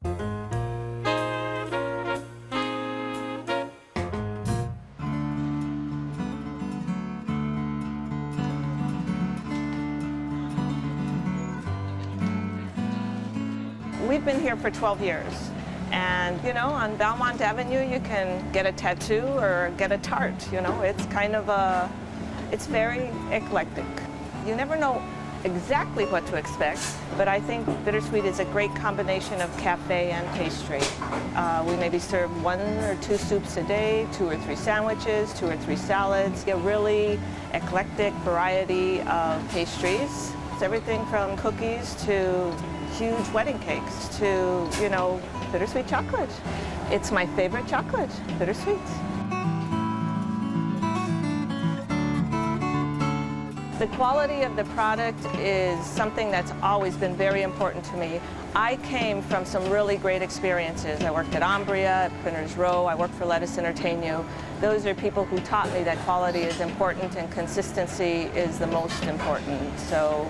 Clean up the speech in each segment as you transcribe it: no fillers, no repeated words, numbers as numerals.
We've been here for 12 years. And, you know, on Belmont Avenue, you can get a tattoo or get a tart, you know. It's kind of it's very eclectic. You never know exactly what to expect, but I think Bittersweet is a great combination of cafe and pastry. We maybe serve 1 or 2 soups a day, 2 or 3 sandwiches, 2 or 3 salads. A really eclectic variety of pastries. It's everything from cookies to huge wedding cakes to, you know, bittersweet chocolate. It's my favorite chocolate, Bittersweet. The quality of the product is something that's always been very important to me. I came from some really great experiences. I worked at Umbria, at Printers Row, I worked for Lettuce Entertain You. Those are people who taught me that quality is important and consistency is the most important. So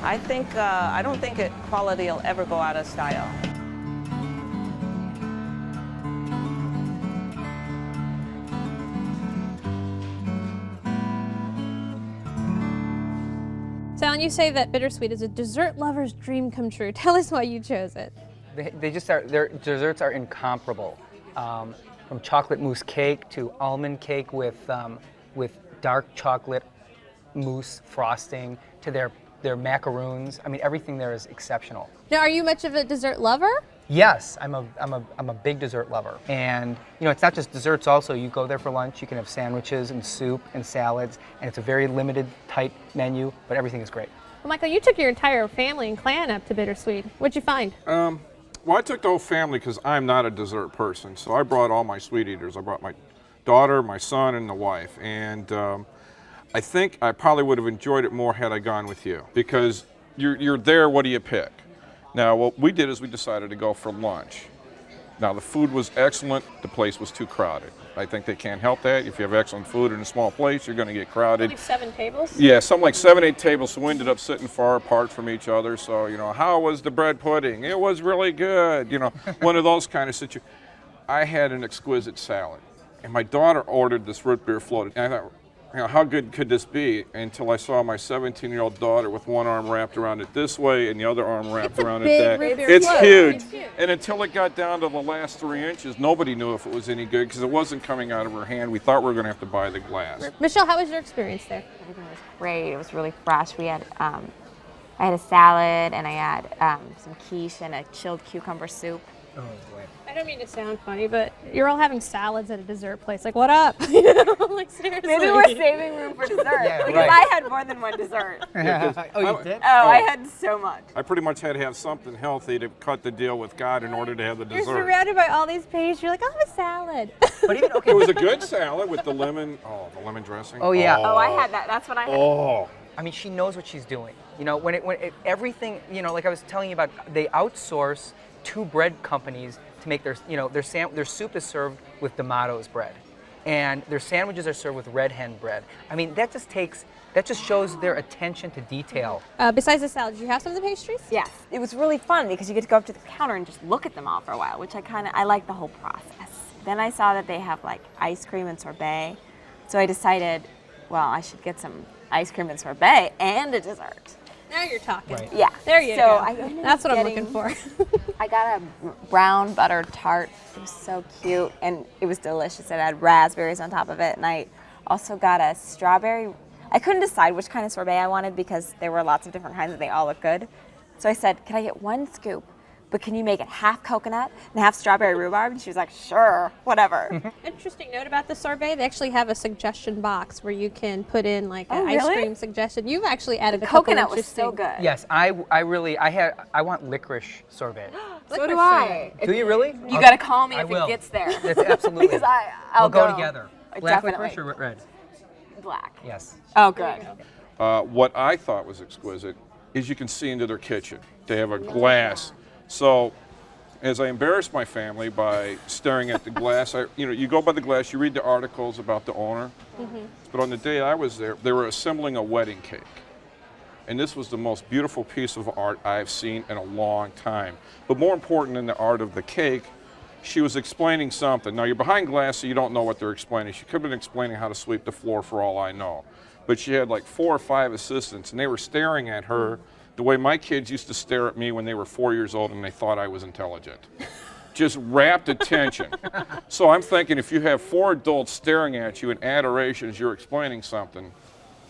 I think, I don't think quality will ever go out of style. So, and you say that Bittersweet is a dessert lover's dream come true. Tell us why you chose it. They just are, their desserts are incomparable. From chocolate mousse cake to almond cake with dark chocolate mousse frosting to their macaroons. I mean, everything there is exceptional. Now, are you much of a dessert lover? Yes, I'm a big dessert lover. And you know, it's not just desserts also. You go there for lunch, you can have sandwiches and soup and salads, and it's a very limited, tight menu, but everything is great. Well, Michael, you took your entire family and clan up to Bittersweet. What'd you find? Well, I took the whole family because I'm not a dessert person, so I brought all my sweet eaters. I brought my daughter, my son, and the wife. And I think I probably would have enjoyed it more had I gone with you, because you're there, what do you pick? Now, what we did is we decided to go for lunch. Now, the food was excellent. The place was too crowded. I think they can't help that. If you have excellent food in a small place, you're going to get crowded. Like 7 tables? Yeah, something like 7, 8 tables, so we ended up sitting far apart from each other. So, you know, how was the bread pudding? It was really good. You know, one of those kind of situations. I had an exquisite salad, and my daughter ordered this root beer float. And I thought, you know, how good could this be? Until I saw my 17-year-old daughter with one arm wrapped around it this way and the other arm wrapped around it that. It's huge. And until it got down to the last 3 inches, nobody knew if it was any good because it wasn't coming out of her hand. We thought we were going to have to buy the glass. Michelle, how was your experience there? Everything was great. It was really fresh. We had, I had a salad and I had some quiche and a chilled cucumber soup. Oh boy. I don't mean to sound funny, but you're all having salads at a dessert place. Like, what up? You know, like, seriously. Maybe we're saving room for dessert. Yeah, because right. I had more than one dessert. Oh, you did? Oh, I had so much. I pretty much had to have something healthy to cut the deal with God in order to have the You're dessert. surrounded by all these pastries. You're like, I'll have a salad. But even, okay. It was a good salad with the lemon dressing. Oh, yeah. Oh, I had that. That's what I had. Oh. I mean, she knows what she's doing. You know, everything, you know, like I was telling you about, they outsource 2 bread companies to make their, you know, their soup is served with D'Amato's bread, and their sandwiches are served with Red Hen bread. I mean, that just shows their attention to detail. Besides the salad, did you have some of the pastries? Yes. It was really fun because you get to go up to the counter and just look at them all for a while, which I like the whole process. Then I saw that they have like ice cream and sorbet, so I decided, well, I should get some ice cream and sorbet and a dessert. Now you're talking. Right. Yeah. There you so go. That's what I'm looking for. I got a brown butter tart. It was so cute, and it was delicious. It had raspberries on top of it, and I also got a strawberry. I couldn't decide which kind of sorbet I wanted because there were lots of different kinds and they all looked good. So I said, can I get 1 scoop, but can you make it half coconut and half strawberry rhubarb? And she was like, sure, whatever. Interesting note about the sorbet, they actually have a suggestion box where you can put in like an ice cream suggestion. You've actually added The a couple coconut was so good. Yes, I want licorice sorbet. So do I. Do you really? You got to call me I if will. it gets there. That's absolutely. Because I'll we'll go together. Black Definitely. licorice or red? Black. Yes. Oh, good. What I thought was exquisite is you can see into their kitchen. They have a glass. So as I embarrassed my family by staring at the glass, you go by the glass, you read the articles about the owner. But on the day I was there, they were assembling a wedding cake. And this was the most beautiful piece of art I've seen in a long time. But more important than the art of the cake, she was explaining something. Now, you're behind glass, so you don't know what they're explaining. She could have been explaining how to sweep the floor for all I know. But she had like 4 or 5 assistants, and they were staring at her the way my kids used to stare at me when they were 4 years old and they thought I was intelligent. Just rapt attention. So I'm thinking, if you have 4 adults staring at you in adoration as you're explaining something,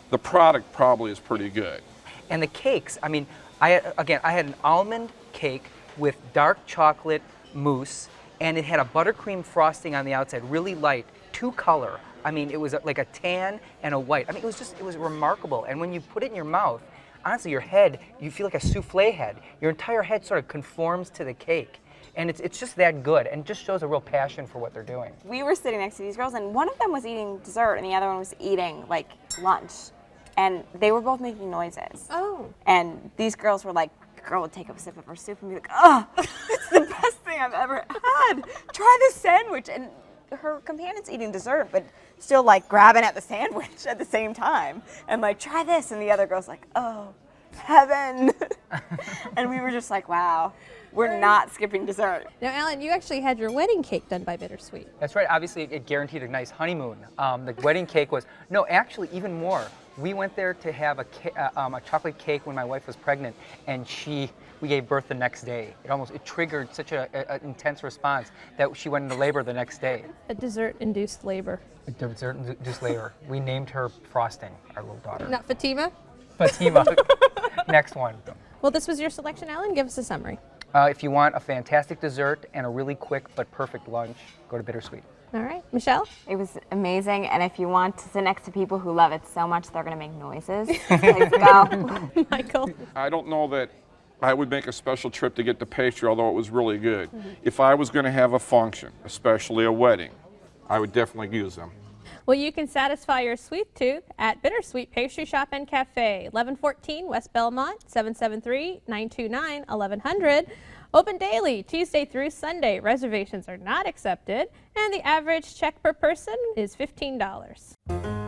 the product probably is pretty good. And the cakes, I mean, I had an almond cake with dark chocolate mousse, and it had a buttercream frosting on the outside, really light, 2 color. I mean, it was like a tan and a white. I mean, it was remarkable. And when you put it in your mouth, honestly, your head, you feel like a souffle head. Your entire head sort of conforms to the cake. And it's just that good, and it just shows a real passion for what they're doing. We were sitting next to these girls, and one of them was eating dessert, and the other one was eating, like, lunch. And they were both making noises. Oh. And these girls were like, the girl would take a sip of her soup and be like, oh, it's the best thing I've ever had. Try this sandwich. And her companion's eating dessert, but still like grabbing at the sandwich at the same time. And like, try this. And the other girl's like, oh, heaven. And we were just like, wow, we're not skipping dessert. Now, Alan, you actually had your wedding cake done by Bittersweet. That's right. Obviously, it guaranteed a nice honeymoon. The wedding cake was, no, actually, even more. We went there to have a chocolate cake when my wife was pregnant, and we gave birth the next day. It triggered such an intense response that she went into labor the next day. A dessert-induced labor. A dessert-induced labor. We named her Frosting, our little daughter. Not Fatima? Fatima. Next one. Well, this was your selection, Alan. Give us a summary. If you want a fantastic dessert and a really quick but perfect lunch, go to Bittersweet. All right. Michelle? It was amazing, and if you want to sit next to people who love it so much they're going to make noises, please go. Michael? I don't know that I would make a special trip to get the pastry, although it was really good. If I was going to have a function, especially a wedding, I would definitely use them. Well, you can satisfy your sweet tooth at Bittersweet Pastry Shop and Cafe, 1114 West Belmont, 773-929-1100. Open daily, Tuesday through Sunday. Reservations are not accepted, and the average check per person is $15.